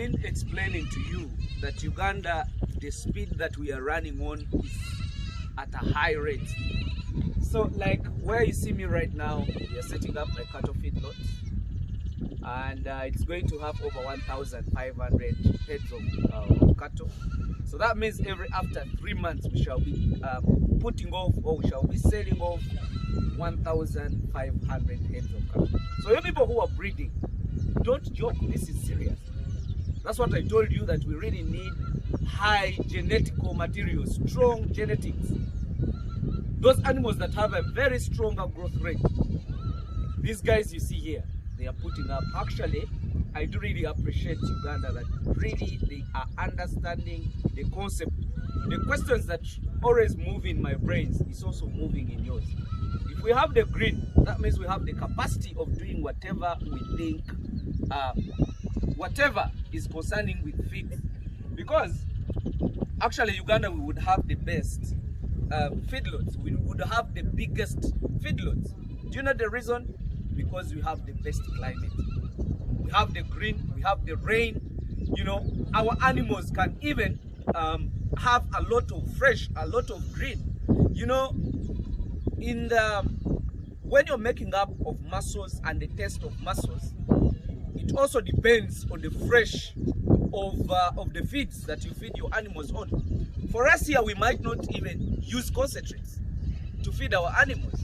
been explaining to you that Uganda, the speed that we are running on is at a high rate. So like where you see me right now, we are setting up a cattle feedlot, and it's going to have over 1,500 heads of cattle. So that means after 3 months we shall be putting off, or we shall be selling off 1,500 heads of cattle. So you people who are breeding, don't joke, this is serious. That's what I told you, that we really need high genetical material, strong genetics. Those animals that have a very stronger growth rate. These guys you see here, they are putting up. Actually, I do really appreciate Uganda that really they are understanding the concept. The questions that always move in my brains is also moving in yours. If we have the green, that means we have the capacity of doing whatever we think, whatever is concerning with feed. Because actually Uganda, we would have the best feedlots. We would have the biggest feedlots. Do you know the reason? Because we have the best climate. We have the green, we have the rain. You know, our animals can even have a lot of fresh, a lot of green. You know, when you're making up of muscles and the taste of muscles, it also depends on the fresh of the feeds that you feed your animals on. For us here, we might not even use concentrates to feed our animals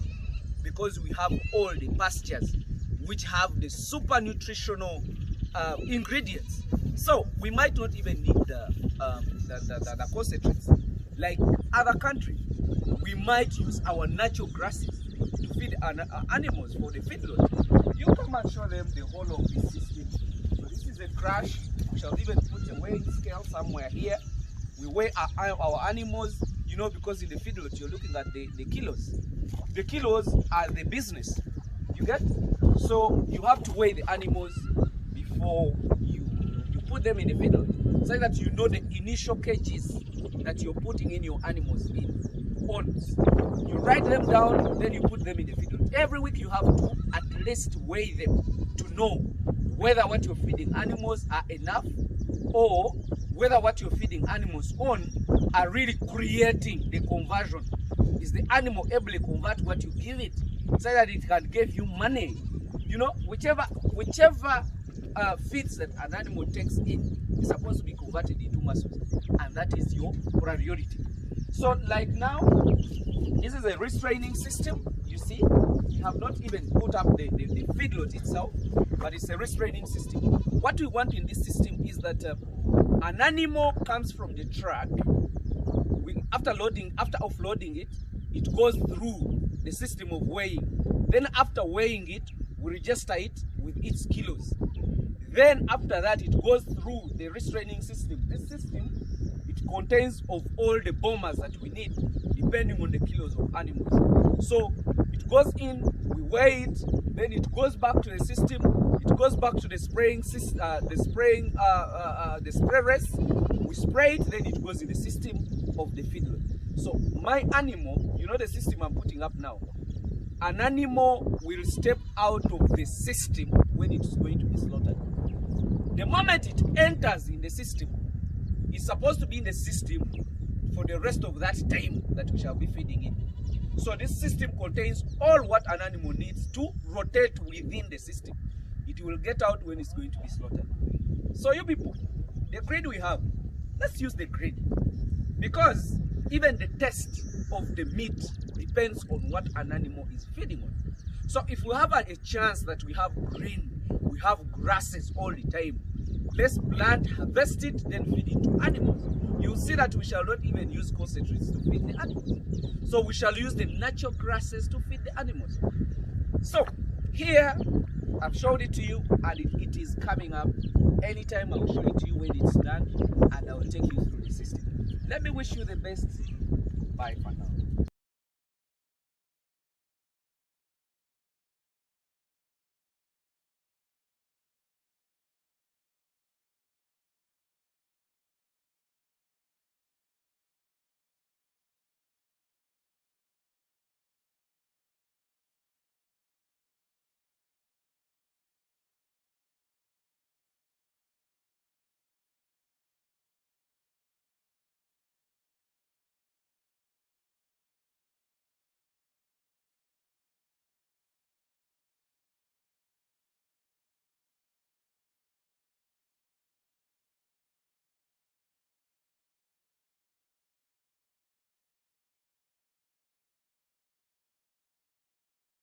because we have all the pastures which have the super nutritional ingredients. So we might not even need the concentrates like other countries. We might use our natural grasses to feed our animals for the feedlot. You come and show them the whole of this system. So this is a crash. We shall even put a weighing scale somewhere here. We weigh our animals, you know, because in the feedlot you're looking at the kilos. The kilos are the business, you get? So you have to weigh the animals before you put them in the feedlot, so that you know the initial kgs that you're putting in your animals on. You write them down, then you put them in the feedlot. Every week you have to at least weigh them to know whether what you're feeding animals are enough, or whether what you're feeding animals on are really creating the conversion. Is the animal able to convert what you give it so that it can give you money? You know, whichever feeds that an animal takes in is supposed to be converted into muscles, and that is your priority. So like now, this is a restraining system. You see, we have not even put up the feedlot itself, but it's a restraining system. What we want in this system is that an animal comes from the truck. After offloading it, it goes through the system of weighing. Then after weighing it, we register it with its kilos. Then after that, it goes through the restraining system. This system, it contains of all the bombers that we need, depending on the kilos of animals. So it goes in, we weigh it, then it goes back to the system. It goes back to the spraying system, the spray race. We spray it, then it goes in the system of the feedlot. So my animal, you know the system I'm putting up now, an animal will step out of the system when it's going to be slaughtered. The moment it enters in the system, it's supposed to be in the system for the rest of that time that we shall be feeding it. So this system contains all what an animal needs to rotate within the system. It will get out when it's going to be slaughtered. So you people, the grid we have, let's use the grid, because even the taste of the meat depends on what an animal is feeding on. So if we have a chance that we have green, we have grasses all the time, let's plant, harvest it, then feed it to animals. You'll see that we shall not even use concentrates to feed the animals. So we shall use the natural grasses to feed the animals. So here, I've showed it to you, and it is coming up. Anytime I will show it to you when it's done, and I will take you through the system. Let me wish you the best. Bye for now.